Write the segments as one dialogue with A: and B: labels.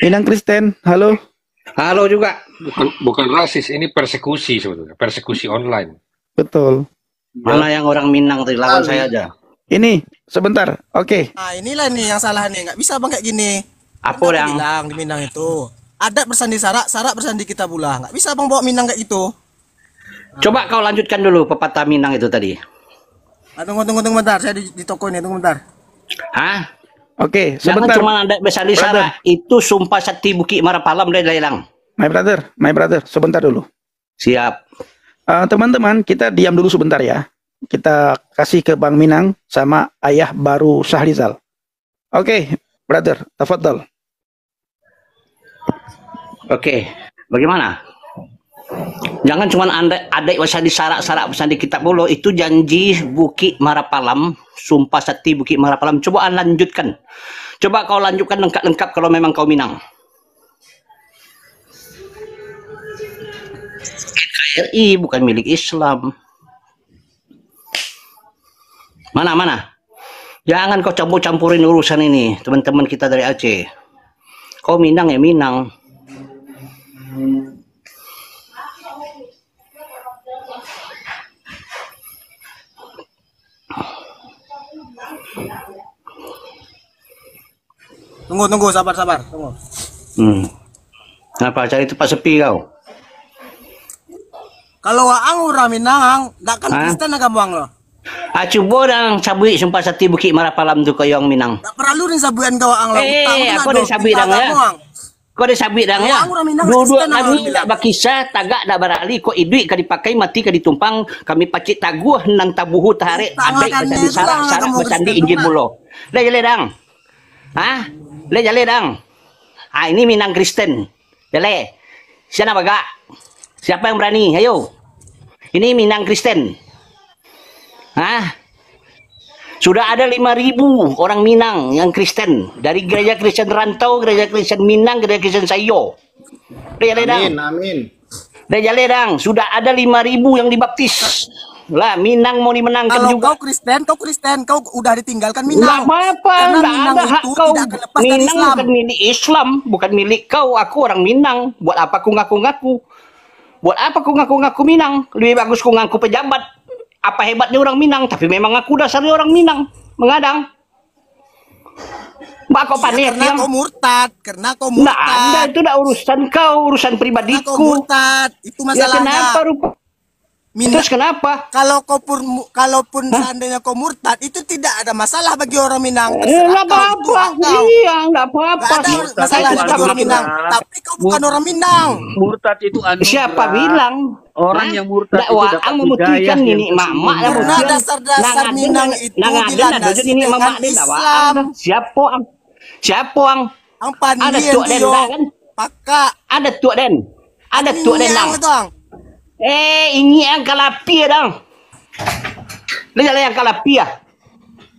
A: Minang Kristen, halo.
B: Halo juga.
C: Bukan rasis, ini persekusi sebetulnya, persekusi online.
A: Betul.
B: Mana yang orang Minang tadi lawan saya aja.
A: Ini sebentar. Oke.
D: Nah inilah nih yang salah nih, nggak bisa bang kayak gini.
B: Apa
D: Kan
B: yang
D: bilang di Minang itu adat bersandi sarak, sarak bersandi kita pula. Nggak bisa bang bawa Minang kayak gitu.
B: coba kau lanjutkan dulu pepatah Minang itu tadi.
D: Tunggu bentar, saya di toko ini, tunggu bentar.
B: Hah?
A: Oke,
B: Jangan
A: sebentar.
B: cuma ada besar di sana. Itu sumpah sakti Bukit Marapalam dari Lelang.
A: My brother, sebentar dulu.
B: Siap.
A: Teman-teman, kita diam dulu sebentar ya. Kita kasih ke Bang Minang sama ayah baru Syahrizal. Oke, brother, tafadhal.
B: Oke. Bagaimana? Jangan cuma adek wasadi sarak-sarak pesan di kitab dulu. Itu janji Bukit Marapalam. Sumpah sakti Bukit Marapalam. Coba lanjutkan. Coba kau lanjutkan lengkap-lengkap kalau memang kau Minang. NKRI bukan milik Islam. Mana? Jangan kau campur-campurin urusan ini, teman-teman kita dari Aceh. Kau Minang ya Minang.
D: Tunggu, sabar, tunggu.
B: Kenapa cari tempat sepi kau?
D: Kalau ang orang Minang, nggak kan Kristen agak buang loh.
B: Coba dan sabui sumpah sakti Bukit Marapalam tu kau yang Minang.
D: Nggak perlu rin sabuan kau ang lah.
B: Aku ada sabui dah ya. Kau ada sabui dah ya. Duduk lagi tak berkisah, tagak dah barali. Kau idui kau dipakai mati kau ditumpang. Kami pacik taguh nang tabuhu tarik. Adek bersandi sarak bersandi injil bulo. Dah jale dang. Dah jale dang. Ini Minang Kristen. Jale. Siapa bagak? Siapa yang berani? Ayo. Ini Minang Kristen. Sudah ada 5.000 orang Minang yang Kristen. Dari gereja Kristen Rantau, gereja Kristen Minang, gereja Kristen Sayo.
E: Amin.
B: Gereja Ledang. Sudah ada 5.000 yang dibaptis. Lah Minang mau dimenangkan
D: kalau
B: juga.
D: Kau Kristen, kau udah ditinggalkan Minang.
B: Nggak apa-apa, nggak ada hak kau. Minang
D: Islam.
B: bukan milik Islam, bukan milik kau. Aku orang Minang. Buat apa aku ngaku-ngaku? Buat apa aku ngaku-ngaku Minang? Lebih bagus aku ngaku pejabat. Apa hebatnya orang Minang? Tapi memang aku dasarnya orang Minang. Mengadang. Mbak kau panik
D: karena kau murtad.
B: Nggak ada, itu dah urusan kau, urusan pribadiku.
D: Kau murtad, itu masalahnya.
B: Kenapa rupa? Terus kenapa?
D: Kalaupun seandainya kau murtad, itu tidak ada masalah bagi orang Minang.
B: Nggak apa-apa. Iya, nggak apa-apa.
D: Nggak ada masalah bagi orang Minang. Tapi kau bukan orang Minang.
E: Murtad itu anugerah.
B: Siapa bilang?
E: Orang yang murtad itu dapat
B: ang memutihkan ini mak
D: Karena dasar-dasar Minang itu dilandasi dengan Islam.
B: Siapa ang?
D: Ang pandai
B: Ada tuak den kan?
D: Paka.
B: Ada tuak den. Ada tuak den dang. Ini yang kalapia dang. Lihat yang kalapia.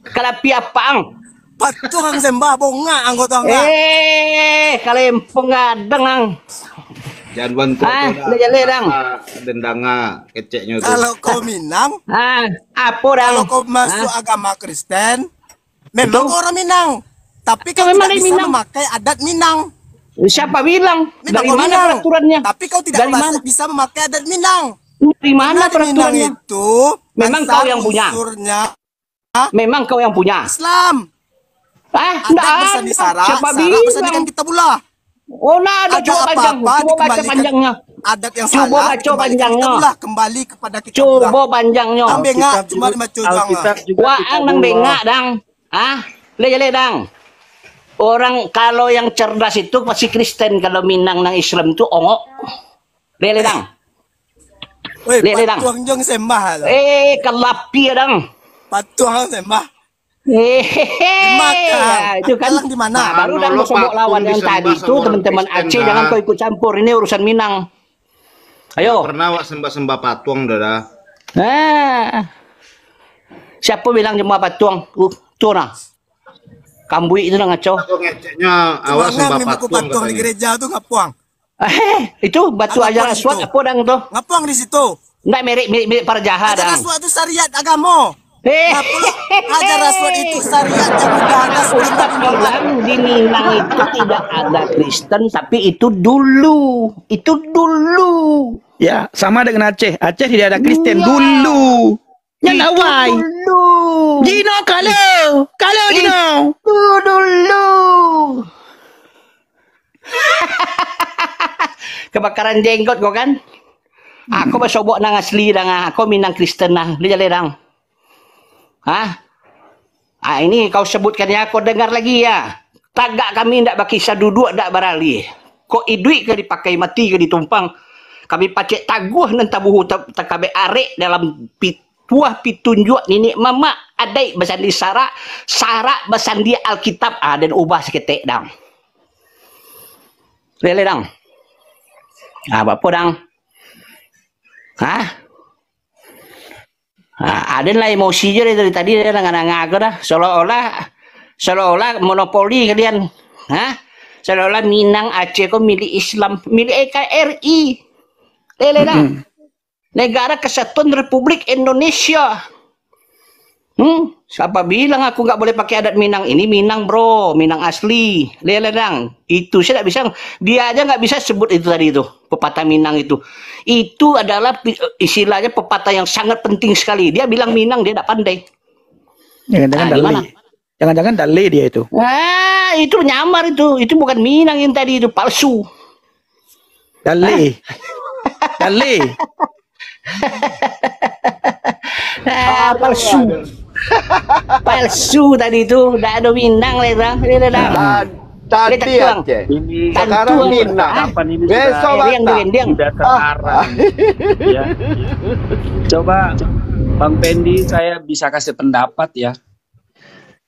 B: Kalapia apa ang?
D: Patuh ang sembah bonga anggota ang.
B: Kalempong ngadeng ang.
E: Jangan bantu
B: lihat dang.
E: Dendanga keceknya itu.
D: Kalau kau Minang,
B: apa dang?
D: kalau kau masuk agama Kristen, memang kau orang Minang. Tapi kau
B: memang
D: tidak bisa
B: Minang.
D: memakai adat Minang.
B: Siapa bilang? Dari
D: kau
B: mana
D: Minang.
B: peraturannya?
D: Tapi kau tidak bisa memakai adat Minang.
B: Dari mana
D: Karena di Minang
B: peraturannya?
D: itu
B: Memang kau yang punya. Memang kau yang punya.
D: Islam.
B: Enggak
D: Adat bersandi sarak,
B: Siapa
D: sarak
B: bilang?
D: bersandikan kita pula.
B: Oh, nah ada coba panjang. Coba baca
D: dikembalikan.
B: panjangnya.
D: Adat yang
B: Coba
D: salah,
B: baca panjangnya.
D: kembali kepada kita pula.
B: Coba panjangnya.
D: Ang bengak cuma dibaca doang.
B: Wah, nang bengak dang. Le dang. Orang kalau yang cerdas itu pasti Kristen, kalau Minang nang Islam itu ongok. Le dang.
D: Woi,
B: dang.
D: patuang jong sembah.
B: Kalapia dang.
D: Patuang sembah.
B: Itu kan
D: di mana?
B: Baru dan mau lawan yang tadi itu teman-teman Aceh, jangan kau ikut campur, ini urusan Minang. Ayo.
E: Pernah wak sembah-sembah patuang dah.
B: Siapa bilang cuma patuang? Tuh nah. Kambui itu dah ngaco.
E: Aku ngeceknya awak sembah
D: patuang di gereja tuh ngapuang.
B: Itu batu ajar aswad apa dang tuh?
D: Ngapuang di situ.
B: Enggak mirip para jahat
D: Ajar
B: dang.
D: aswad itu syariat agama. Nah, pula hajar aswad itu syariat yang udah ada sebelum
B: Ustaz
D: Nabi Muhammad.
B: bilang di Minang itu tidak ada Kristen, tapi itu dulu. Itu dulu.
A: Ya, sama dengan Aceh. Aceh tidak ada Kristen
B: Iya.
A: dulu. Yang
B: Itu
A: awal.
B: dulu.
A: Gino kalau Gino.
B: Itu dulu. Kebakaran jenggot kau kan? Aku bersobok nang asli dang, aku Minang Kristen nah, dia jale dang. Hah? Ini kau sebutkan ya, kau dengar lagi ya. Tagak kami ndak bakisah duduk ndak barali. Kok idui ke dipakai mati ke ditumpang. Kami pacek taguh nan tabuhu takabe arek dalam pituah pitunjuk nenek mama adai basandi sara basandi Alkitab dan ubah seketek dang. Lele dang. Apa dang? Hah? Ada lah emosi je dari tadi dia nganga-nganga dah seolah-olah monopoli kalian. Hah? Seolah-olah Minang Aceh kau milik Islam, milik NKRI. Lele dah. Negara Kesatuan Republik Indonesia. Siapa bilang aku nggak boleh pakai adat Minang? Ini Minang bro, Minang asli. Leledang. Itu saya nggak bisa. Dia aja nggak bisa sebut itu tadi itu pepatah Minang itu. Itu adalah istilahnya pepatah yang sangat penting sekali. Dia bilang Minang dia tidak pandai.
A: Jangan-jangan
B: gimana?
A: Dale. Jangan-jangan Dale dia itu.
B: Itu nyamar itu. Itu bukan Minang yang tadi itu palsu.
A: Dale. Dale.
B: Palsu. Palsu tadi itu. Tidak ada Minang ledang.
F: Tadi Aceh, sekarang Minang, besok Batak.
G: Sudah terarah. Ya. Coba Bang Pendi, saya bisa kasih pendapat ya.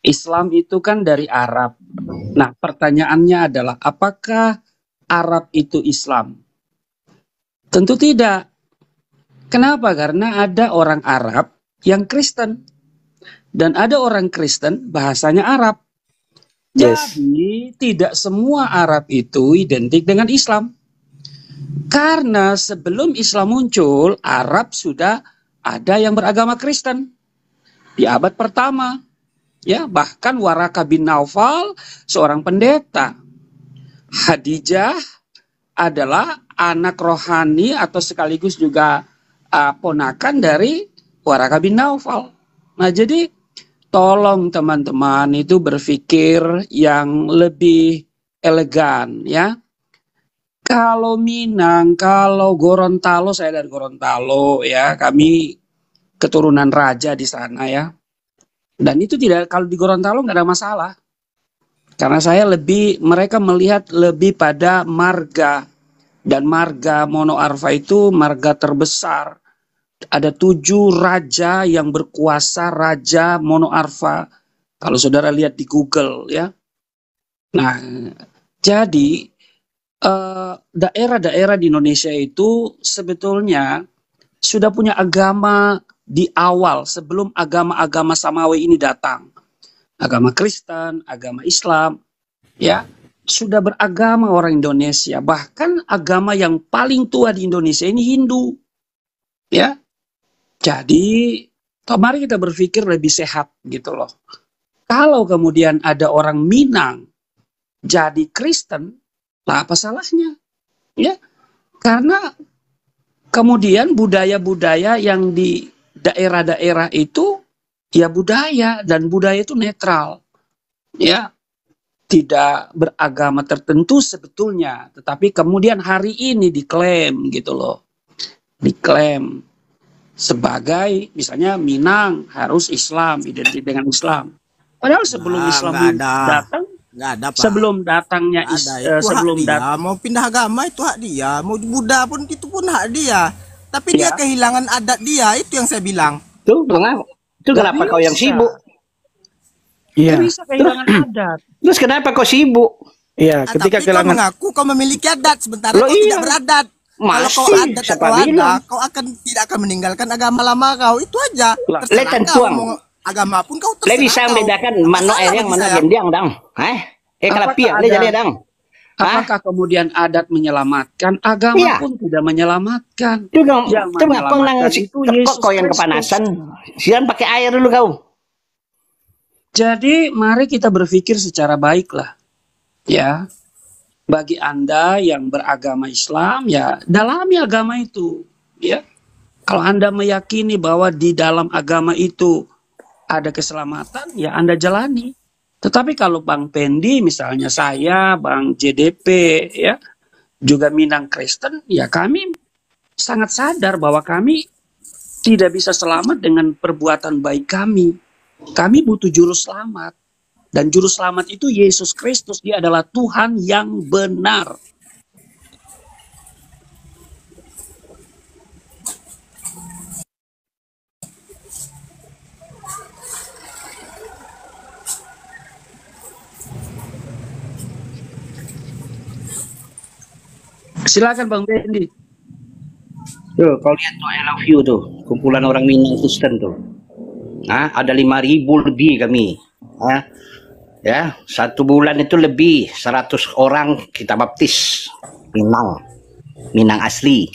G: Islam itu kan dari Arab. Nah, pertanyaannya adalah apakah Arab itu Islam? Tentu tidak. Kenapa? Karena ada orang Arab yang Kristen dan ada orang Kristen bahasanya Arab.
A: Yes.
G: Jadi tidak semua Arab itu identik dengan Islam. Karena sebelum Islam muncul, Arab sudah ada yang beragama Kristen di abad pertama. Ya, bahkan Waraka bin Naufal seorang pendeta. Khadijah adalah anak rohani atau sekaligus juga ponakan dari Waraka bin Naufal. Nah, jadi tolong teman-teman itu berpikir yang lebih elegan ya. Kalau Minang, kalau Gorontalo, saya dari Gorontalo ya, kami keturunan raja di sana ya. Dan itu tidak, kalau di Gorontalo nggak ada masalah. Karena mereka melihat lebih pada marga. Dan marga Monoarfa itu marga terbesar. Ada 7 raja yang berkuasa, Raja Monoarfa. Kalau saudara lihat di Google ya. Nah, jadi daerah-daerah di Indonesia itu sebetulnya sudah punya agama di awal sebelum agama-agama Samawi ini datang. Agama Kristen, agama Islam, ya sudah beragama orang Indonesia. Bahkan agama yang paling tua di Indonesia ini Hindu, ya. Jadi, mari kita berpikir lebih sehat gitu loh. Kalau kemudian ada orang Minang jadi Kristen, lah apa salahnya? Ya, karena kemudian budaya-budaya yang di daerah-daerah itu ya budaya, dan budaya itu netral. Ya, tidak beragama tertentu sebetulnya, tetapi kemudian hari ini diklaim gitu loh. Diklaim sebagai misalnya Minang harus Islam, identik dengan Islam. Padahal sebelum Islam datang,
D: nggak ada, Pak.
G: sebelum datangnya sebelum
D: datang mau pindah agama itu hak dia, mau Buddha pun itu pun hak dia. Tapi dia kehilangan adat dia, itu yang saya bilang.
B: Tuh, kenapa kau yang sibuk?
A: Iya.
G: Bisa kehilangan adat.
B: Terus kenapa kau sibuk?
A: Iya, ketika
D: Tapi kau
A: kehilangan
D: mengaku kau memiliki adat, sementara
B: Loh,
D: kau
B: iya.
D: tidak beradat. Kalau
B: Masih,
D: kau adat
B: siapa
D: atau ada,
B: bilang?
D: kau tidak akan meninggalkan agama lama kau. Itu aja. Terserah
B: Letan
D: kau
B: tuang.
D: mau agama pun kau terserah.
B: Le bisa
D: kau.
B: membedakan mana
D: Masalah
B: yang
D: bagi
B: mana
D: saya.
B: gendiang dang. Kalau
G: Apakah
B: pihak le
G: ada-
B: jadi dang.
G: Apakah kemudian adat menyelamatkan? Agama
B: Iya.
G: pun tidak menyelamatkan.
B: Itu dong,
G: Yang
B: coba kau nang
G: menyelamatkan itu Yesus
B: kau yang
G: Kristus.
B: kepanasan. Sian pakai air dulu kau.
G: Jadi mari kita berpikir secara baiklah. Ya. Bagi Anda yang beragama Islam, ya dalami agama itu. Ya. Kalau Anda meyakini bahwa di dalam agama itu ada keselamatan, ya Anda jalani. Tetapi kalau Bang Pendi, misalnya saya, Bang JDP, ya, juga Minang Kristen, ya kami sangat sadar bahwa kami tidak bisa selamat dengan perbuatan baik kami. Kami butuh juru selamat. Dan juru selamat itu Yesus Kristus, dia adalah Tuhan yang benar. Silakan Bang Bendi.
B: Tuh, kau lihat tuh I Love You tuh, kumpulan orang Minang Kristen tuh. Ada 5.000 lebih kami. Ya, 1 bulan itu lebih 100 orang kita baptis. Minang asli.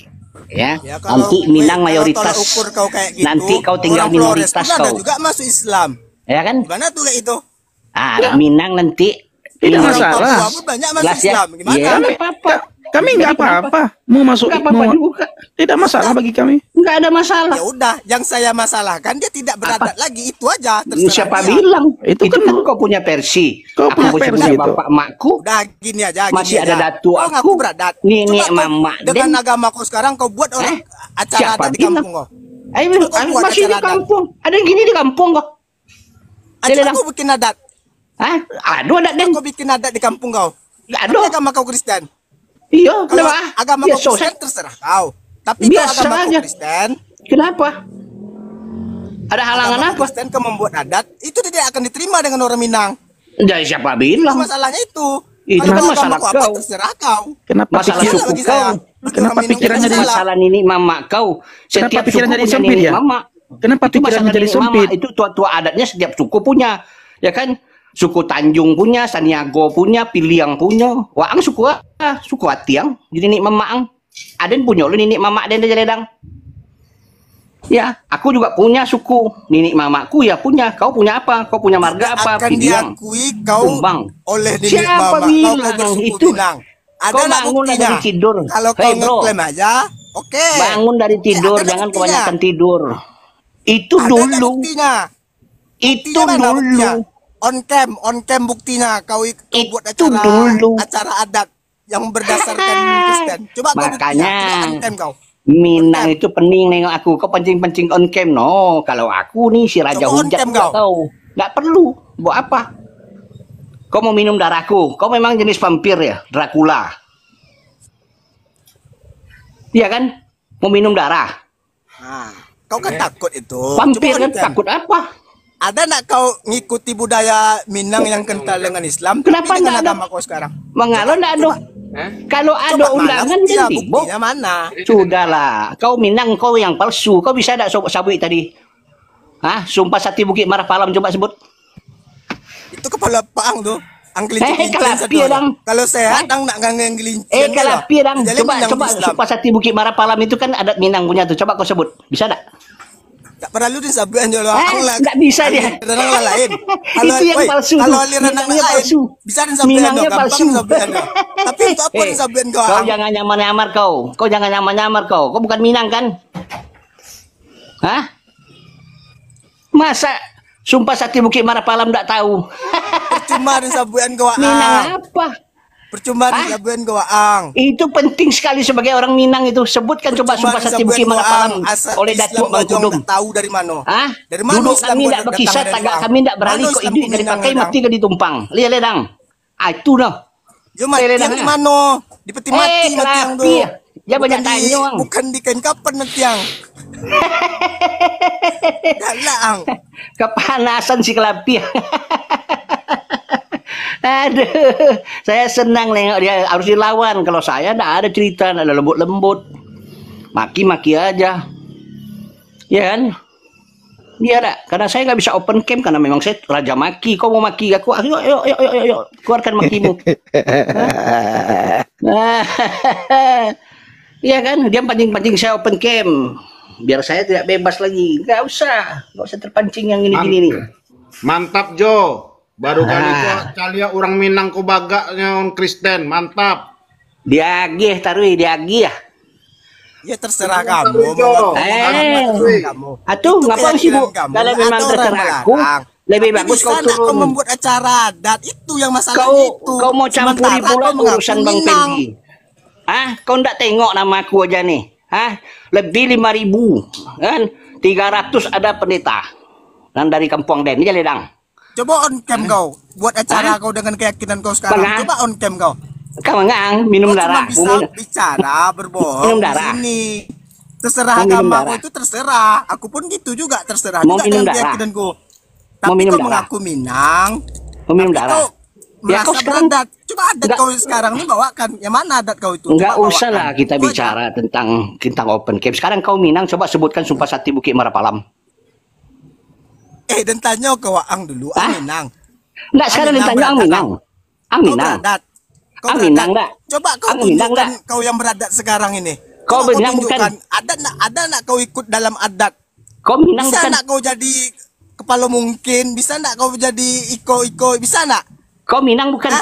B: Ya, nanti Minang mayoritas.
D: Gitu,
B: nanti kau tinggal minoritas kau.
D: Juga masuk Islam.
B: Ya kan?
D: Gimana tuh kayak itu?
B: Minang nanti
A: Tidak masalah.
D: Banyak masuk Islam. Gimana?
B: Ya, apa-apa.
A: Kami nggak apa-apa. Mau masuk tidak masalah bagi kami.
B: Nggak ada masalah.
D: Ya udah, yang saya masalahkan dia tidak beradat lagi, itu aja. Terserah
B: Siapa
D: dia.
B: bilang?
A: Itu
B: Itu
A: kan
B: kan kau punya versi.
A: Kau punya
B: Aku
A: versi
B: punya
A: itu.
B: bapak makku.
D: Udah gini aja.
B: Masih
D: gini
B: ada
D: aja.
B: datu
D: Kau
B: aku,
D: ngaku beradat.
B: nenek
D: Coba kau
B: mama,
D: dengan
B: dan-
D: agamaku sekarang kau buat orang acara
B: Siapa
D: adat di
B: bilang?
D: kampung kau.
B: Ayo,
D: Kau buat
B: masih di
D: acara adat.
B: kampung. Ada yang gini di kampung kok.
D: Acara
B: Dia
D: kau bikin adat.
B: Aduh ada den.
D: Kau bikin adat di kampung kau.
B: Aduh.
D: Tapi agama kau Kristen.
B: Iya,
D: Kalau
B: kenapa?
D: agama
B: Ya,
D: kau Kristen terserah kau. Tapi kalau
B: Biasa
D: agama kau
B: aja.
D: Kristen,
B: Kenapa? Ada halangan
D: agama
B: apa?
D: Kristen kau membuat adat, itu tidak akan diterima dengan orang Minang.
B: Dari siapa
D: Itu
B: bilang?
D: masalahnya itu.
B: Itu
D: Kalau
B: kan
D: kau
B: masalah
D: agamaku apa,
B: kau.
D: terserah kau.
A: Kenapa
B: Masalah
A: pikir-
B: suku
D: bagi
B: kau.
D: saya.
A: Kenapa
D: Orang Minang
A: pikirannya
D: tidak
A: jadi-
D: salah.
B: Masalah nenek mama kau. Setiap
A: pikirannya
B: suku
A: jadi
B: punya
A: sempit
B: nenek
A: ya?
B: mama.
A: Kenapa
B: Itu
A: pikirannya
B: masalah
A: jadi
B: nenek mama.
A: sempit?
B: Itu tua-tua adatnya setiap suku punya. Ya kan? Suku Tanjung punya, Saniago punya, Piliang punya. Waang suku suku Atiang. Jadi nenek mama ang. Aden punya lu nenek mama Aden aja ledang. Ya, aku juga punya suku. Nenek mamaku ya punya. Kau punya apa? Kau punya marga apa?
D: Akan
B: Piliang.
D: diakui kau
B: Tumbang.
D: oleh nenek
B: Siapa
D: mama
B: bilang
D: kau bersuku
B: itu?
D: Minang. Ada
B: Kau
D: nak
B: bangun
D: buktinya.
B: dari tidur.
D: Kalau
B: Hei,
D: kau
B: bro.
D: ngeklaim aja, oke.
B: Bangun dari tidur,
D: ada
B: jangan
D: buktinya.
B: kebanyakan tidur. Itu
D: Ada
B: dulu.
D: buktinya.
B: Itu
D: Buktinya mana buktinya?
B: dulu.
D: On cam buktinya. Kau buat
B: Itu
D: acara
B: dulu.
D: acara adat yang berdasarkan Kristen. Coba kau buktinya.
B: Makanya.
D: Coba on cam kau.
B: Minang itu pening nengok aku. Kau pancing-pancing on cam. No, kalau aku nih si Raja
D: Coba on
B: Hujat
D: cam
B: nggak
D: kau.
B: tahu. Nggak perlu. Buat apa? Kau mau minum darahku. Kau memang jenis vampir ya, Dracula. Iya kan? Mau minum darah.
D: Nah, kau kan takut itu.
B: Vampir
D: Coba on
B: kan
D: cam.
B: takut apa?
D: Ada nak kau ngikuti budaya Minang yang kental dengan Islam?
B: Kenapa
D: tapi dengan
B: nggak ada?
D: agama kau sekarang?
B: Mengalah nggak ada. Kalau ada
D: Coba mana
B: undangan
D: buktinya?
B: jadi Bo.
D: Buktinya mana?
B: Sudahlah, kau Minang kau yang palsu. Kau bisa tak sabui tadi? Sumpah Sakti Bukit Marah Palam coba sebut.
D: Itu kepala paang tuh. Anggelincing
B: Kalapi dang.
D: Kalau sehat dang nak ngangen gelincing.
B: Kalapi dang. Coba Sumpah Sakti Bukit Marah Palam itu kan adat Minang punya tuh. Coba kau sebut. Bisa tak?
D: Tak perlu disabuan dulu.
B: Nggak bisa dia.
D: Orang lain.
B: Itu yang palsu.
D: Kalau aliran anak
B: Minangnya
D: lain
B: palsu.
D: bisa disabuan
B: Minangnya
D: gampang
B: palsu.
D: disabuan. Tapi itu apa disabuan kau?
B: Kau jangan nyamar-nyamar kau. Kau jangan nyamar-nyamar kau. Kau bukan Minang kan? Masa Sumpah Sakti Bukit Marah Palam tak tahu?
D: Percuma disabuan kau.
B: Minang apa?
D: Percuma disabuan kau ang.
B: Itu penting sekali sebagai orang Minang itu. Sebutkan coba Sumpah Sakti Bukit Marah Palam oleh Datuk Bang Kudum.
D: Tahu dari mana? Dari mana
B: Duduk
D: Islam
B: kami
D: kau
B: tidak
D: datang
B: berkisah,
D: dari
B: tagak
D: Minang?
B: kami tidak beralih
D: Mana
B: kok
D: Islam
B: hidup
D: kau
B: dari
D: Minang
B: pakai
D: datang?
B: mati ke ditumpang. Lihat ledang. Itu noh.
D: Yo mati
B: Lele
D: yang
B: dah.
D: di mana? Di peti mati mati yang
B: kelapi.
D: tu.
B: Ya banyak
D: Bukan di-
B: tanya ang.
D: Bukan di kain kapan mati yang. Galak ang.
B: Kepanasan si kelapi. Aduh, saya senang nengok dia, harus dilawan. Kalau saya tidak ada cerita, tidak ada lembut-lembut. Maki-maki aja. Ya kan? Dia ada, karena saya nggak bisa open cam karena memang saya raja maki. Kau mau maki aku? Ayo, keluarkan makimu. Iya kan, dia pancing-pancing saya open cam, biar saya tidak bebas lagi. Nggak usah terpancing yang ini gini nih.
E: Mantap Jo, baru kali itu calia orang Minang ko bagaknya orang Kristen, mantap.
B: Diagih tarui, diagih ya.
D: Ya terserah kamu.
B: Atuh ngapain sih Bu? Kalau memang terserah aku, lebih bagus kau turun.
D: Kau membuat acara adat itu yang masalah itu.
B: Kau mau campuri pula urusan Bang Pendi. Kau ndak tengok nama aku aja nih. Lebih 5.000 kan? 300 ada pendeta. Dan dari kampung Den, ini Ledang.
D: Coba on cam kau, buat acara kau dengan keyakinan kau sekarang. Coba on cam kau.
B: Kau ngang minum darah.
D: Bisa bicara berbohong.
B: Minum darah.
D: Ini terserah agama itu terserah. Aku pun gitu juga terserah.
B: Mau
D: juga
B: minum
D: dengan
B: darah.
D: keyakinanku. Tapi kau mengaku Minang.
B: Mau minum darah.
D: Ya kau sekarang adat. Coba adat kau sekarang ini bawakan. Yang mana adat kau itu?
B: Enggak usah lah kita bicara tentang open camp. Sekarang kau Minang, coba sebutkan Sumpah Sakti Bukit Marapalam.
D: Dan tanya kau Ang dulu, Minang.
B: Enggak, sekarang tanya Ang Minang. Ang Minang.
D: Kau
B: Minang enggak?
D: Coba kau tunjukkan kau yang beradat sekarang ini.
B: Kau Minang bukan?
D: Ada nak kau ikut dalam adat?
B: Kau Minang
D: bisa
B: bukan?
D: Nak kau jadi kepala mungkin? Bisa nak kau jadi iko? Bisa nak?
B: Kau Minang bukan?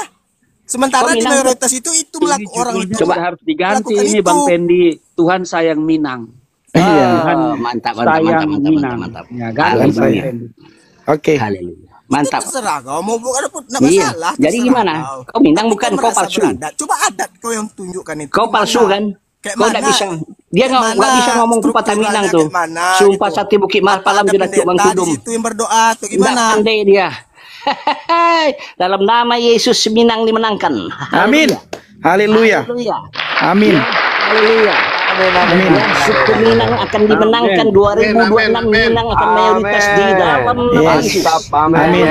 D: Sementara di mayoritas itu melakukan orang itu.
G: Coba harus diganti ini Bang Pendi. Tuhan sayang Minang.
B: Mantap.
G: Ya, ganti Bang Pendi.
A: Oke.
B: Mantap.
D: Terserah kau mau bukan masalah.
B: Jadi gimana? Kau Minang bukan, kau palsu.
D: Coba adat kau yang tunjukkan itu.
B: Kau palsu kan? Kau nggak bisa. Dia nggak bisa ngomong pepatah Minang tuh. Sumpah Sakti Bukit Marapalam sudah cuk Bang Kudum.
D: Itu yang berdoa tuh gimana?
B: Nggak pandai dia. Dalam nama Yesus Minang dimenangkan.
A: Amin. Haleluya. Amin.
B: Haleluya. Suku Minang akan dimenangkan 2026. Minang akan mayoritas di dalam nama Yesus.
A: Amin.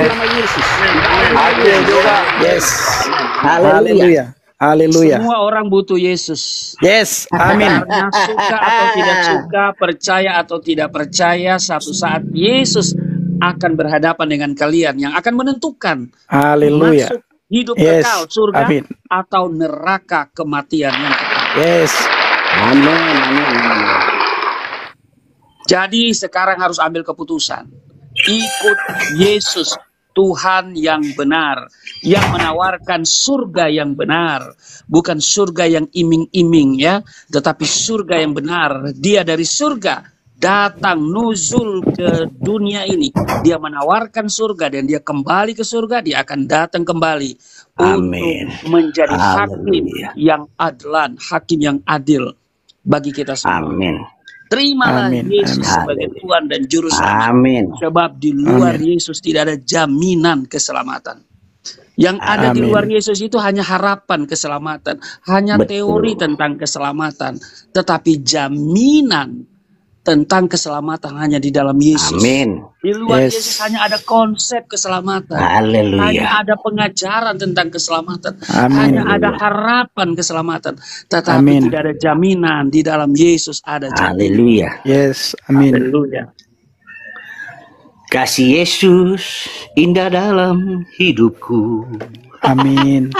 F: Adil juga.
A: Yes.
B: Haleluya.
A: Haleluya.
G: Semua orang butuh Yesus.
A: Yes. Amin.
G: Karena suka atau tidak suka, percaya atau tidak percaya, satu saat Yesus akan berhadapan dengan kalian yang akan menentukan
A: Haleluya.
G: masuk hidup kekal surga
A: Amin.
G: atau neraka kematian yang kekal.
A: Yes.
B: Amin.
G: Jadi sekarang harus ambil keputusan. Ikut Yesus, Tuhan yang benar, yang menawarkan surga yang benar, bukan surga yang iming-iming ya, tetapi surga yang benar. Dia dari surga datang nuzul ke dunia ini. Dia menawarkan surga dan dia kembali ke surga, dia akan datang kembali untuk menjadi hakim yang adlan, hakim yang adil bagi kita semua.
B: Amin.
G: Terimalah Yesus sebagai Tuhan dan Juru Selamat.
B: Amin.
G: Sebab di luar Yesus tidak ada jaminan keselamatan. Yang ada di luar Yesus itu hanya harapan keselamatan, hanya teori tentang keselamatan, tetapi jaminan tentang keselamatan hanya di dalam Yesus.
B: Amin.
G: Di luar Yesus hanya ada konsep keselamatan.
B: Haleluya.
G: Hanya ada pengajaran tentang keselamatan.
A: Amin.
G: Hanya ada harapan keselamatan. Tetapi tidak ada jaminan di dalam Yesus ada jaminan.
B: Haleluya.
A: Yes. Amin.
G: Haleluya.
B: Kasih Yesus indah dalam hidupku.
A: Amin.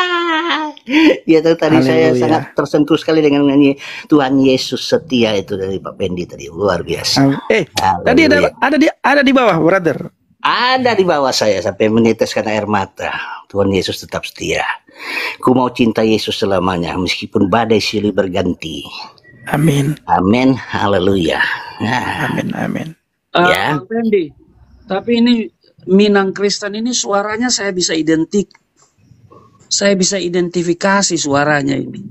B: Ya tadi saya
A: Haleluya.
B: sangat tersentuh sekali dengan nyanyi Tuhan Yesus setia itu dari Pak Pendi tadi, luar biasa.
A: Tadi ada di bawah, brother.
B: Ada di bawah saya sampai meneteskan air mata. Tuhan Yesus tetap setia. Ku mau cinta Yesus selamanya meskipun badai silih berganti.
A: Amin.
B: Amin. Haleluya.
A: Amin.
B: Ya.
G: Pak Pendi, tapi ini Minang Kristen ini suaranya saya bisa identifikasi suaranya ini.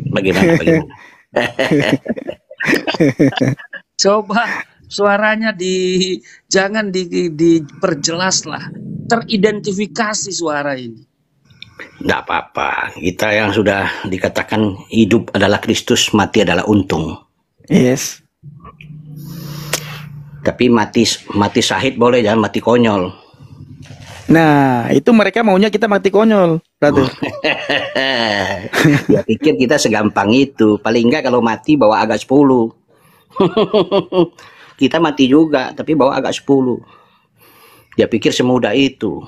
B: Bagaimana?
G: Coba suaranya jangan diperjelas lah. Teridentifikasi suara ini.
B: Nggak apa-apa. Kita yang sudah dikatakan hidup adalah Kristus, mati adalah untung.
A: Yes.
B: Tapi mati syahid boleh, jangan mati konyol.
A: Nah, itu mereka maunya kita mati konyol, brother.
B: Dia pikir kita segampang itu. Paling enggak kalau mati bawa agak 10. kita mati juga, tapi bawa agak 10. Dia pikir semudah itu.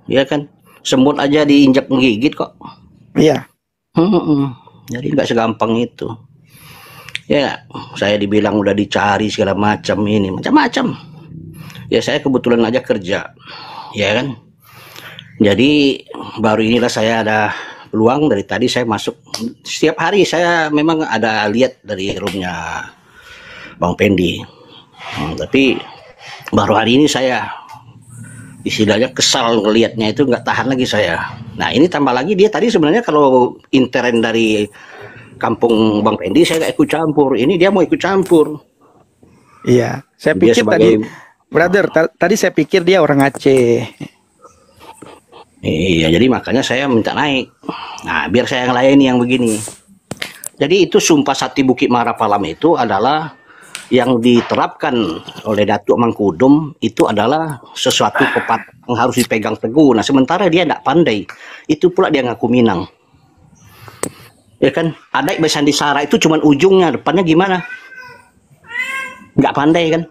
B: Ya kan? Semut aja diinjak menggigit kok.
A: Iya.
B: Jadi nggak segampang itu. Ya, saya dibilang udah dicari segala macam ini, macam-macam. Ya saya kebetulan aja kerja, ya kan. Jadi baru inilah saya ada peluang, dari tadi saya masuk. Setiap hari saya memang ada lihat dari roomnya Bang Pendi. Tapi baru hari ini saya istilahnya kesal ngelihatnya, itu nggak tahan lagi saya. Nah ini tambah lagi dia tadi sebenarnya kalau intern dari kampung Bang Pendi saya nggak ikut campur. Ini dia mau ikut campur.
A: Iya, saya
B: Dia
A: pikir
B: sebagai-
A: tadi, brother, tadi saya pikir dia orang Aceh.
B: Iya, jadi makanya saya minta naik. Nah, biar saya yang layani yang begini. Jadi itu Sumpah Sakti Bukit Marapalam itu adalah yang diterapkan oleh Datuk Mangkudum, itu adalah sesuatu yang harus dipegang teguh. Nah, sementara dia tidak pandai. Itu pula dia ngaku Minang. Ya kan, adat bahasa Sara itu cuman ujungnya, depannya gimana? Nggak pandai kan?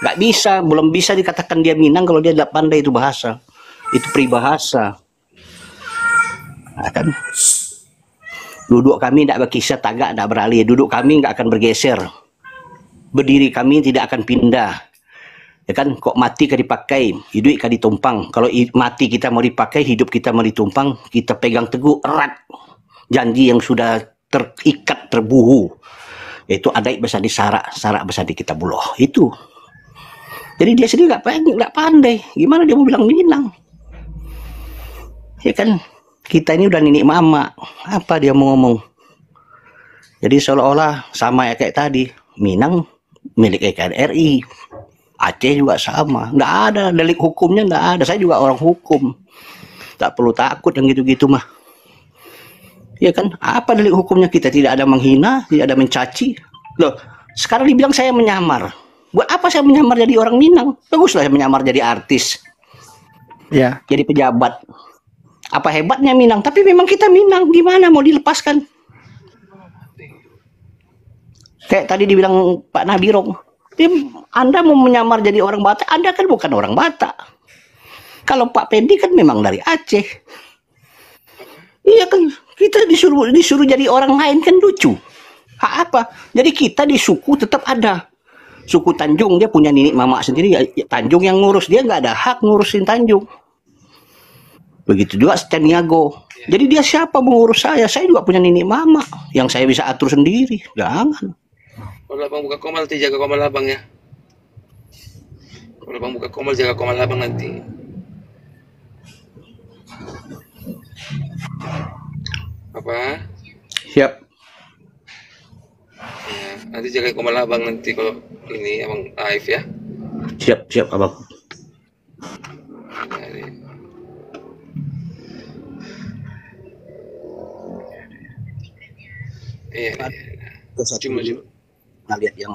B: Nggak bisa, belum bisa dikatakan dia Minang kalau dia tidak pandai itu bahasa. Itu peribahasa. Nah, kan? Duduk kami tidak berkisah, tagak tidak beralih. Duduk kami nggak akan bergeser. Berdiri kami tidak akan pindah. Ya kan, kok mati kan dipakai, hidup kan ditumpang. Kalau mati kita mau dipakai, hidup kita mau ditumpang, kita pegang teguh erat janji yang sudah terikat, terbuhu. Yaitu adat bahasa di Sara, Sara bahasa di Kitabullah. Itu. Jadi dia sendiri nggak pandai. Gimana dia mau bilang Minang? Ya kan, kita ini udah nenek mama. Apa dia mau ngomong? Jadi seolah-olah sama ya kayak tadi. Minang milik NKRI. Aceh juga sama. Nggak ada, delik hukumnya nggak ada. Saya juga orang hukum. Tak perlu takut yang gitu-gitu mah. Ya kan, apa delik hukumnya? Kita tidak ada menghina, tidak ada mencaci. Loh, sekarang dibilang saya menyamar. Buat apa saya menyamar jadi orang Minang? Baguslah saya menyamar jadi artis.
A: Ya.
B: Jadi pejabat. Apa hebatnya Minang? Tapi memang kita Minang. Gimana mau dilepaskan? Kayak tadi dibilang Pak Nabirong. Anda mau menyamar jadi orang Batak, Anda kan bukan orang Batak. Kalau Pak Pendi kan memang dari Aceh. Iya kan, kita disuruh jadi orang lain kan lucu. Hak apa? Jadi kita di suku tetap ada. Suku Tanjung dia punya nenek mama sendiri. Tanjung yang ngurus, dia nggak ada hak ngurusin Tanjung. Begitu juga Steniago. Jadi dia siapa mengurus saya? Saya juga punya nenek mama yang saya bisa atur sendiri. Jangan.
H: Kalau abang buka komal, nanti jaga komal abang ya. Kalau abang buka komal, jaga komal abang nanti. Apa?
B: Siap.
H: Ya, nanti jaga komal abang nanti kalau ini abang live ya.
B: Siap abang.
H: Iya. Cuma.
B: Nah, lihat yang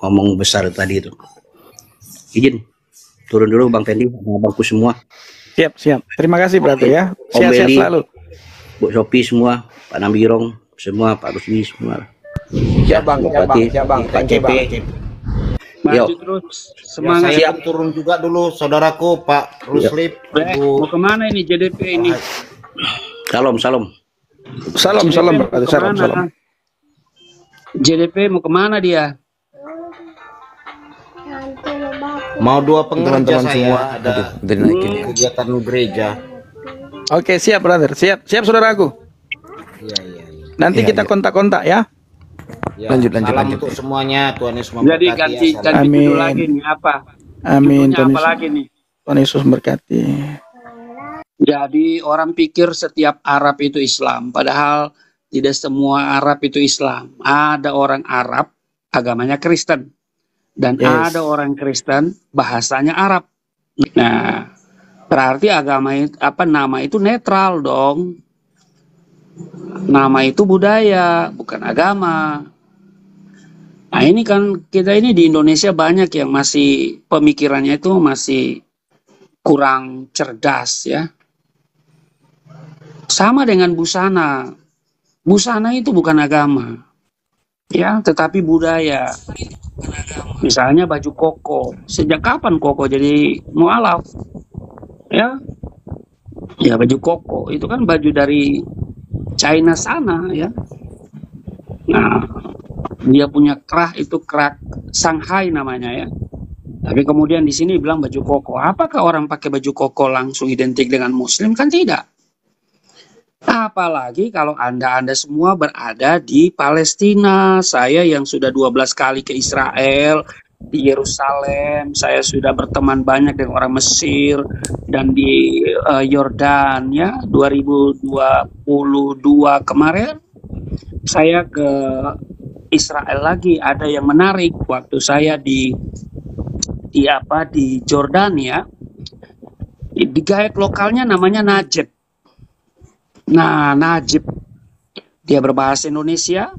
B: ngomong besar tadi itu. Izin turun dulu Bang Pendi, abangku semua.
A: Siap. Terima kasih brother ya.
B: Om
A: Sehat-sehat
B: Beli,
A: selalu.
B: Bu Sopi semua, Pak Nambirong semua, Pak Rusdi semua.
F: Siap bang,
B: Pak CP.
G: Maju
B: Yo.
G: terus,
E: Ya,
G: semangat.
E: saya turun juga dulu saudaraku Pak Ruslip,
G: Mau kemana ini JDP ini?
B: Salam.
A: Salam
G: JDP
A: brother.
G: mau
A: Salam.
G: kemana? JDP mau kemana dia?
E: mau dua pengerja
F: teman-teman
E: saya
F: semua.
E: ada
F: Dinaikin ya.
E: kegiatan gereja.
A: Oke, siap brother. Siap saudaraku.
E: Iya.
A: Nanti
F: Iya,
A: kita
F: iya.
A: kontak-kontak ya.
E: Ya,
F: Lanjut,
E: salam
F: lanjut.
E: untuk semuanya. Tuhan Yesus
G: Jadi
E: memberkati.
G: ganti
E: Ya, salam.
A: Amin.
G: judul lagi nih apa?
A: Amin.
G: Judulnya apa lagi nih?
A: Tuhan Yesus berkati.
G: Jadi orang pikir setiap Arab itu Islam, padahal tidak semua Arab itu Islam. Ada orang Arab agamanya Kristen dan
A: Yes.
G: ada orang Kristen bahasanya Arab. Nah, berarti agama itu, nama itu netral dong. Nama itu budaya, bukan agama. Nah, ini kan kita ini di Indonesia banyak yang masih pemikirannya itu masih kurang cerdas ya. Sama dengan busana. Busana itu bukan agama. Ya, tetapi budaya. Misalnya baju koko. Sejak kapan koko jadi mualaf? Ya, ya baju koko itu kan baju dari China sana ya. Nah, dia punya kerah itu kerah Shanghai namanya ya. Tapi kemudian di sini bilang baju koko. Apakah orang pakai baju koko langsung identik dengan Muslim? Kan tidak. Apalagi kalau Anda semua berada di Palestina. Saya yang sudah 12 kali ke Israel, di Yerusalem, saya sudah berteman banyak dengan orang Mesir dan di Yordan ya. 2022 kemarin saya ke Israel lagi. Ada yang menarik waktu saya di Jordania. Di guide lokalnya namanya Najib. Nah, Najib dia berbahasa Indonesia.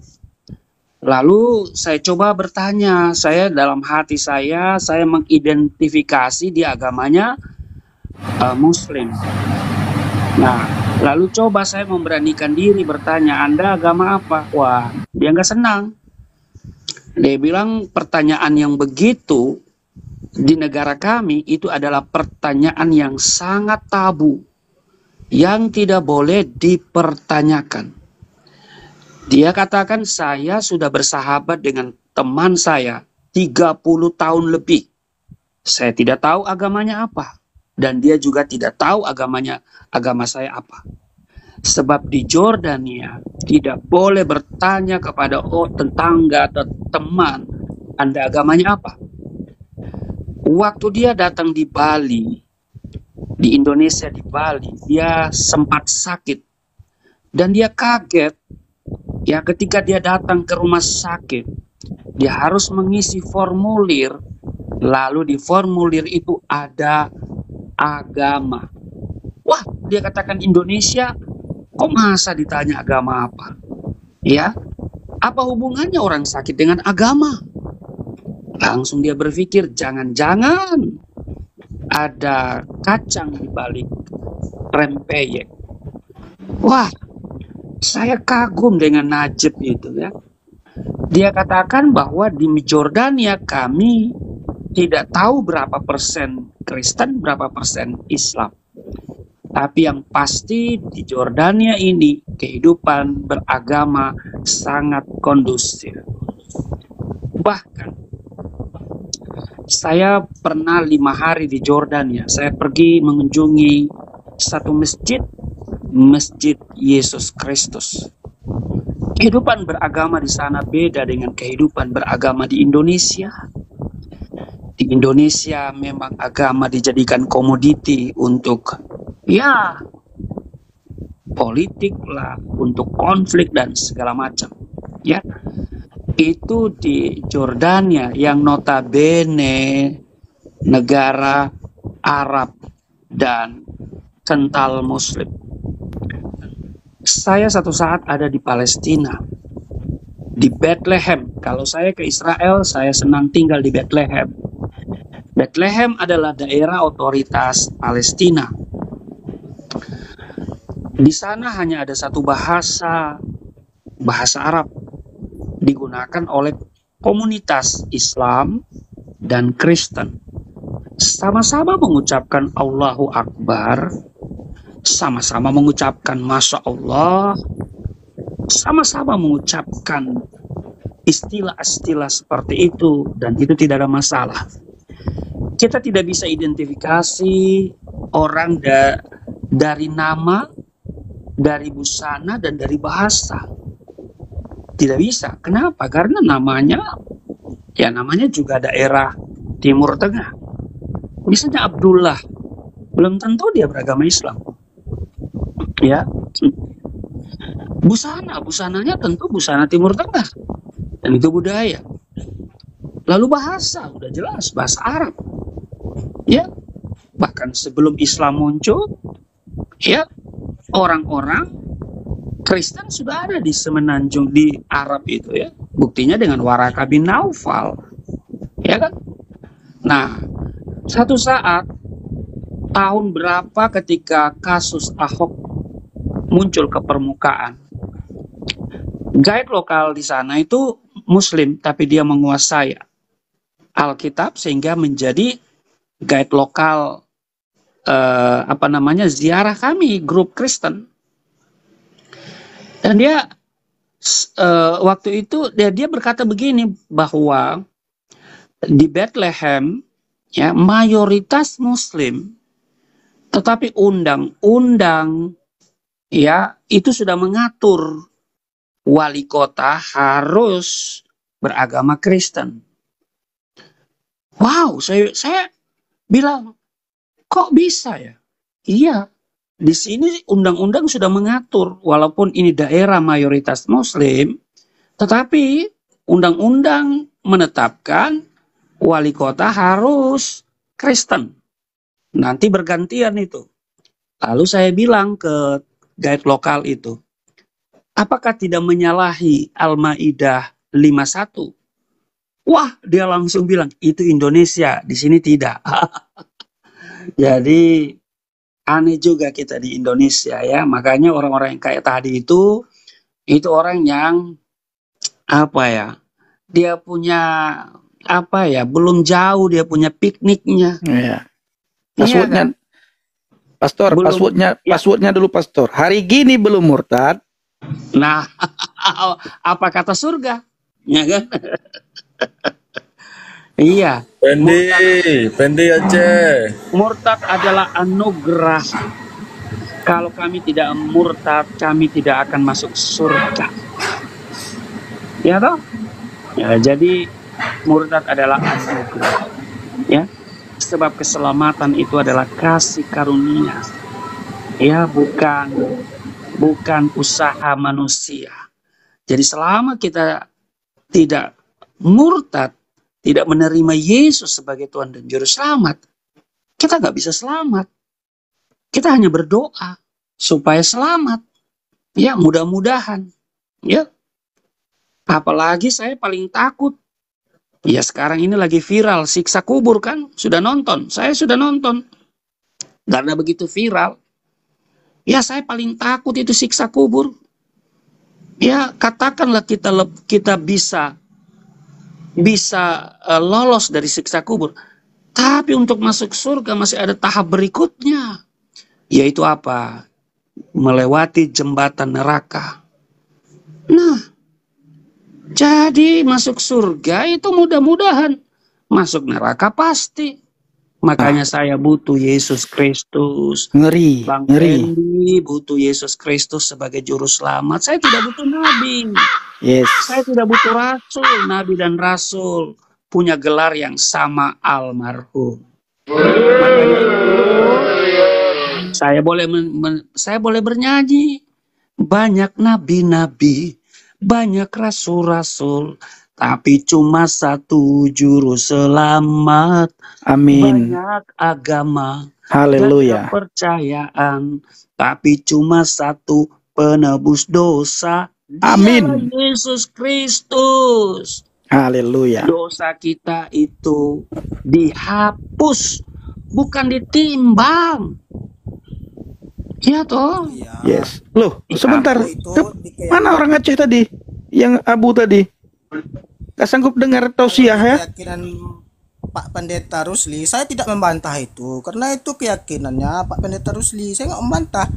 G: Lalu saya coba bertanya, saya dalam hati saya mengidentifikasi dia agamanya Muslim. Nah, lalu coba saya memberanikan diri bertanya, Anda agama apa? Wah, dia nggak senang. Dia bilang pertanyaan yang begitu di negara kami itu adalah pertanyaan yang sangat tabu, yang tidak boleh dipertanyakan. Dia katakan, saya sudah bersahabat dengan teman saya 30 tahun lebih. Saya tidak tahu agamanya apa. Dan dia juga tidak tahu agama saya apa. Sebab di Jordania tidak boleh bertanya kepada tetangga atau teman, Anda agamanya apa? Waktu dia datang di Bali, di Indonesia di Bali, dia sempat sakit. Dan dia kaget. Ya, ketika dia datang ke rumah sakit, dia harus mengisi formulir, lalu di formulir itu ada agama. Wah, dia katakan Indonesia, kok masa ditanya agama apa? Ya, apa hubungannya orang sakit dengan agama? Langsung dia berpikir, jangan-jangan ada kacang di balik rempeyek. Wah, saya kagum dengan Najib itu ya. Dia katakan bahwa di Jordania kami tidak tahu berapa persen Kristen, berapa persen Islam. Tapi yang pasti di Jordania ini kehidupan beragama sangat kondusif. Bahkan saya pernah 5 hari di Jordania. Saya pergi mengunjungi satu Masjid Yesus Kristus. Kehidupan beragama di sana beda dengan kehidupan beragama di Indonesia. Di Indonesia memang agama dijadikan komoditi untuk ya politik lah, untuk konflik dan segala macam. Ya, itu di Jordania yang notabene negara Arab dan kental Muslim. Saya satu saat ada di Palestina, di Bethlehem. Kalau saya ke Israel, saya senang tinggal di Bethlehem. Bethlehem adalah daerah otoritas Palestina. Di sana hanya ada satu bahasa Arab digunakan oleh komunitas Islam dan Kristen. Sama-sama mengucapkan Allahu Akbar, sama-sama mengucapkan Masya Allah, sama-sama mengucapkan istilah-istilah seperti itu, dan itu tidak ada masalah. Kita tidak bisa identifikasi orang dari nama, dari busana, dan dari bahasa. Tidak bisa. Kenapa? Karena namanya juga daerah Timur Tengah. Misalnya Abdullah, belum tentu dia beragama Islam. Ya, busananya tentu busana Timur Tengah, dan itu budaya. Lalu bahasa, udah jelas bahasa Arab. Ya, bahkan sebelum Islam muncul, ya orang-orang Kristen sudah ada di semenanjung di Arab itu ya. Buktinya dengan Waraka bin Naufal, ya kan? Nah, satu saat tahun berapa ketika kasus Ahok muncul ke permukaan, guide lokal di sana itu Muslim, tapi dia menguasai Alkitab sehingga menjadi guide lokal ziarah kami, grup Kristen. Dan dia waktu itu dia berkata begini, bahwa di Bethlehem ya mayoritas Muslim, tetapi undang-undang ya itu sudah mengatur wali kota harus beragama Kristen. Wow, saya bilang, kok bisa ya? Iya, di sini undang-undang sudah mengatur, walaupun ini daerah mayoritas Muslim, tetapi undang-undang menetapkan wali kota harus Kristen. Nanti bergantian itu. Lalu saya bilang ke guide lokal itu, apakah tidak menyalahi Al-Maidah 51? Wah, dia langsung bilang, itu Indonesia, di sini tidak. Jadi aneh juga kita di Indonesia ya. Makanya orang-orang yang kayak tadi itu orang yang dia punya belum jauh, dia punya pikniknya.
A: Iya. Passwordnya, Pastor, passwordnya dulu, Pastor. Hari gini belum murtad.
G: Nah, apa kata surga? Ya kan? Iya.
I: Pendi Aceh.
G: Murtad adalah anugerah. Kalau kami tidak murtad, kami tidak akan masuk surga. Ya toh? Ya, jadi murtad adalah anugerah. Ya. Sebab keselamatan itu adalah kasih karunia. Ya, bukan usaha manusia. Jadi selama kita tidak murtad, tidak menerima Yesus sebagai Tuhan dan Juru Selamat, kita nggak bisa selamat. Kita hanya berdoa supaya selamat. Ya, mudah-mudahan. Ya. Apalagi saya paling takut. Ya, sekarang ini lagi viral siksa kubur kan? Sudah nonton? Saya sudah nonton. Karena begitu viral. Ya, saya paling takut itu siksa kubur. Ya, katakanlah kita bisa lolos dari siksa kubur. Tapi untuk masuk surga masih ada tahap berikutnya. Yaitu apa? Melewati jembatan neraka. Nah, jadi masuk surga itu mudah-mudahan. Masuk neraka pasti. Makanya saya butuh Yesus Kristus.
A: Ngeri.
G: Bang Randy butuh Yesus Kristus sebagai juru selamat. Saya tidak butuh nabi.
A: Yes.
G: Saya tidak butuh rasul. Nabi dan rasul punya gelar yang sama, almarhum. Makanya itu saya boleh bernyanyi. Banyak nabi-nabi, banyak rasul-rasul, tapi cuma satu juru selamat.
A: Amin.
G: Banyak agama,
A: haleluya,
G: dan kepercayaan, tapi cuma satu penebus dosa.
A: Amin.
G: Dialah Yesus Kristus.
A: Haleluya.
G: Dosa kita itu dihapus, bukan ditimbang. Iya toh?
A: Yes. Loh, sebentar. Mana orang Aceh tadi? Yang Abu tadi? Gak sanggup dengar tausiah ya?
D: Keyakinan Pak Pendeta Rusli, saya tidak membantah itu. Karena itu keyakinannya Pak Pendeta Rusli. Saya nggak membantah.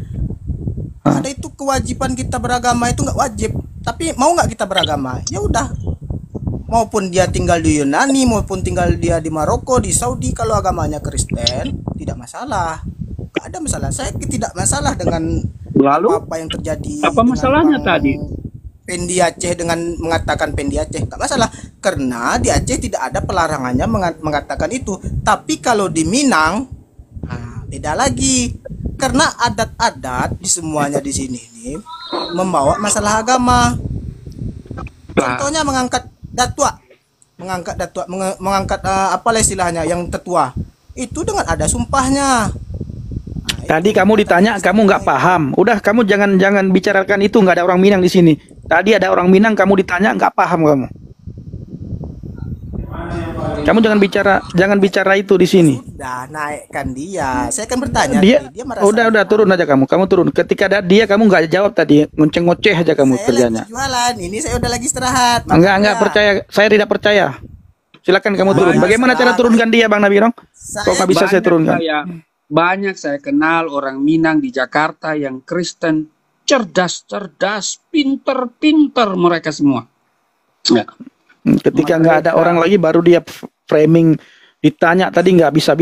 D: Ada itu kewajiban kita beragama itu nggak wajib. Tapi mau nggak kita beragama? Ya udah. Maupun dia tinggal di Yunani, maupun tinggal dia di Maroko, di Saudi, kalau agamanya Kristen, tidak masalah. Gak ada masalah. Saya tidak masalah dengan apa yang terjadi.
G: Apa masalahnya tadi?
D: Pendi Aceh dengan mengatakan Pendi Aceh, gak masalah. Karena di Aceh tidak ada pelarangannya mengatakan itu. Tapi kalau di Minang, beda lagi. Karena adat-adat di semuanya di sini ini membawa masalah agama. Contohnya mengangkat datua, mengangkat apalah istilahnya yang tetua. Itu dengan ada sumpahnya.
A: Tadi kamu ditanya, kamu nggak paham. Udah, kamu jangan bicarakan itu. Nggak ada orang Minang di sini. Tadi ada orang Minang, kamu ditanya nggak paham kamu. Kamu jangan bicara itu di sini.
D: Sudah naikkan dia. Saya akan bertanya.
A: Dia
D: merasa
A: udah turun aja kamu turun. Ketika ada dia kamu nggak jawab tadi, ngoceh aja kamu kerjanya.
D: Lagi jualan. Ini saya udah lagi istirahat.
A: Enggak percaya. Saya tidak percaya. Silakan kamu turun. Bagaimana cara turunkan dia, Bang Nabirong? Kok nggak bisa saya turunkan?
G: Banyak saya kenal orang Minang di Jakarta yang Kristen, cerdas, pinter mereka semua. Ya.
A: Ketika nggak ada orang lagi, baru dia framing, ditanya tadi nggak bisa.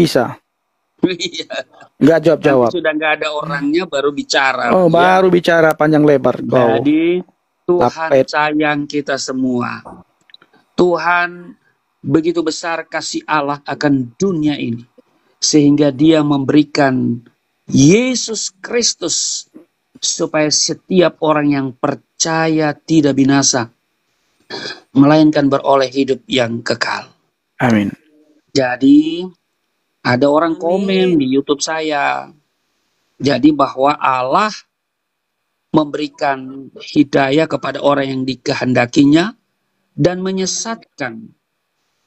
A: Nggak jawab.
G: Sudah nggak ada orangnya, baru bicara.
A: Oh, baru bicara panjang lebar.
G: Jadi Tuhan sayang kita semua. Tuhan begitu besar kasih Allah akan dunia ini, sehingga dia memberikan Yesus Kristus supaya setiap orang yang percaya tidak binasa, melainkan beroleh hidup yang kekal.
A: Amin.
G: Jadi ada orang komen di YouTube saya, jadi bahwa Allah memberikan hidayah kepada orang yang dikehendakinya dan menyesatkan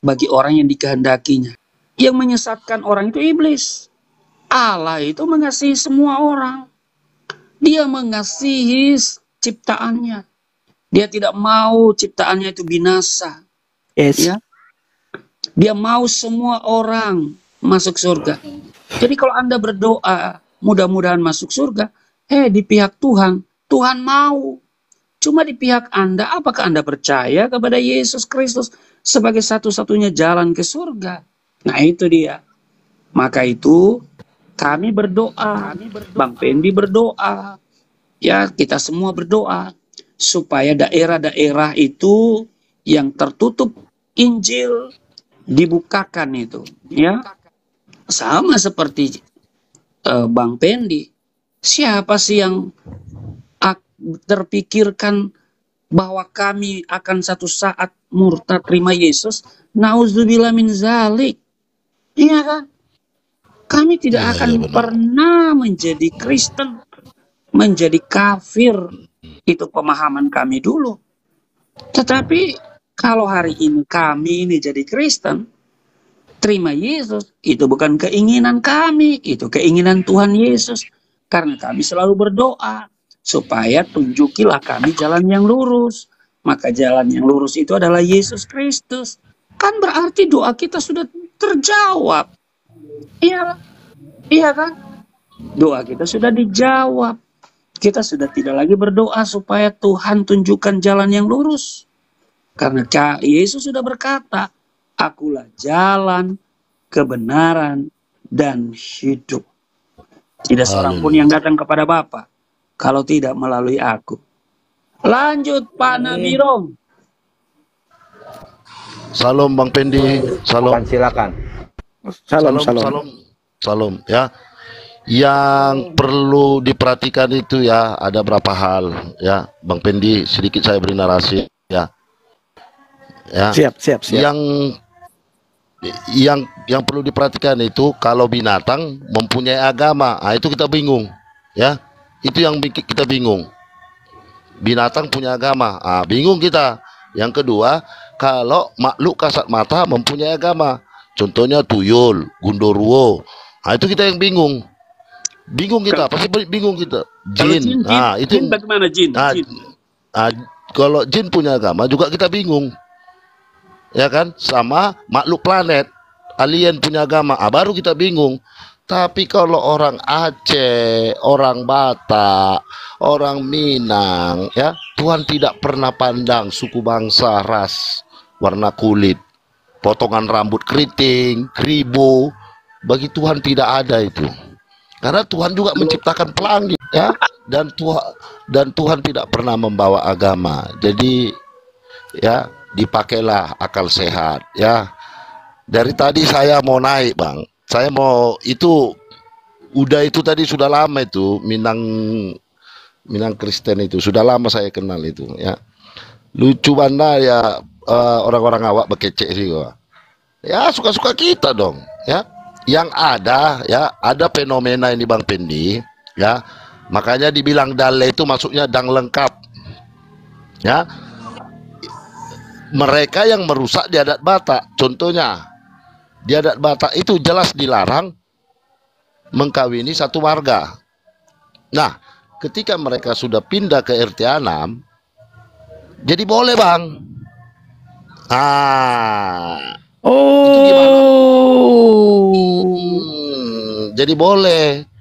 G: bagi orang yang dikehendakinya. Yang menyesatkan orang itu iblis. Allah itu mengasihi semua orang. Dia mengasihi ciptaannya. Dia tidak mau ciptaannya itu binasa.
A: Yes.
G: Ya? Dia mau semua orang masuk surga. Jadi kalau Anda berdoa, mudah-mudahan masuk surga, di pihak Tuhan, Tuhan mau. Cuma di pihak Anda, apakah Anda percaya kepada Yesus Kristus sebagai satu-satunya jalan ke surga? Nah itu dia. Maka itu kami berdoa, Bang Pendi berdoa, ya kita semua berdoa supaya daerah-daerah itu yang tertutup Injil dibukakan itu, ya. Sama seperti Bang Pendi. Siapa sih yang terpikirkan bahwa kami akan satu saat murtad terima Yesus? Nauzubillah min zalik. Iya kan? Kami tidak akan pernah menjadi Kristen, menjadi kafir. Itu pemahaman kami dulu. Tetapi kalau hari ini kami ini jadi Kristen, terima Yesus, itu bukan keinginan kami, itu keinginan Tuhan Yesus. Karena kami selalu berdoa supaya tunjukilah kami jalan yang lurus. Maka jalan yang lurus itu adalah Yesus Kristus. Kan berarti doa kita sudah terjawab. Iya kan? Doa kita sudah dijawab. Kita sudah tidak lagi berdoa supaya Tuhan tunjukkan jalan yang lurus. Karena Yesus sudah berkata, akulah jalan, kebenaran, dan hidup. Tidak seorang pun yang datang kepada Bapa kalau tidak melalui aku. Lanjut Pak Nabirong.
J: Salam Bang Pendi. Salam.
F: Silakan.
J: Salam ya. Yang perlu diperhatikan itu ya ada berapa hal ya. Bang Pendi sedikit saya beri narasi ya. Ya.
A: Siap.
J: Yang perlu diperhatikan itu kalau binatang mempunyai agama, itu kita bingung, ya. Itu yang kita bingung. Binatang punya agama, bingung kita. Yang kedua, kalau makhluk kasat mata mempunyai agama, contohnya tuyul, gundurwo, itu kita yang bingung. Bingung kita, pasti bingung kita. Jin, itu
G: jin bagaimana jin?
J: Kalau jin punya agama juga kita bingung. Ya kan, sama makhluk planet alien punya agama, baru kita bingung. Tapi kalau orang Aceh, orang Batak, orang Minang, ya Tuhan tidak pernah pandang suku bangsa, ras, warna kulit, potongan rambut keriting, kribo. Bagi Tuhan tidak ada itu, karena Tuhan juga menciptakan pelangi, ya, dan Tuhan tidak pernah membawa agama. Jadi ya dipakailah akal sehat ya. Dari tadi saya mau naik Bang, saya mau itu tadi sudah lama itu Minang Kristen itu sudah lama saya kenal itu ya. Lucu banda ya, orang-orang awak bekecek sih gua. Ya suka-suka kita dong ya. Yang ada ya, ada fenomena ini Bang Pendi ya. Makanya dibilang dale itu maksudnya dang lengkap ya. Mereka yang merusak di adat Batak, contohnya Di adat Batak itu jelas dilarang mengkawini satu warga. Nah, ketika mereka sudah pindah ke RT 6, jadi boleh, Bang. Itu gimana? Jadi boleh.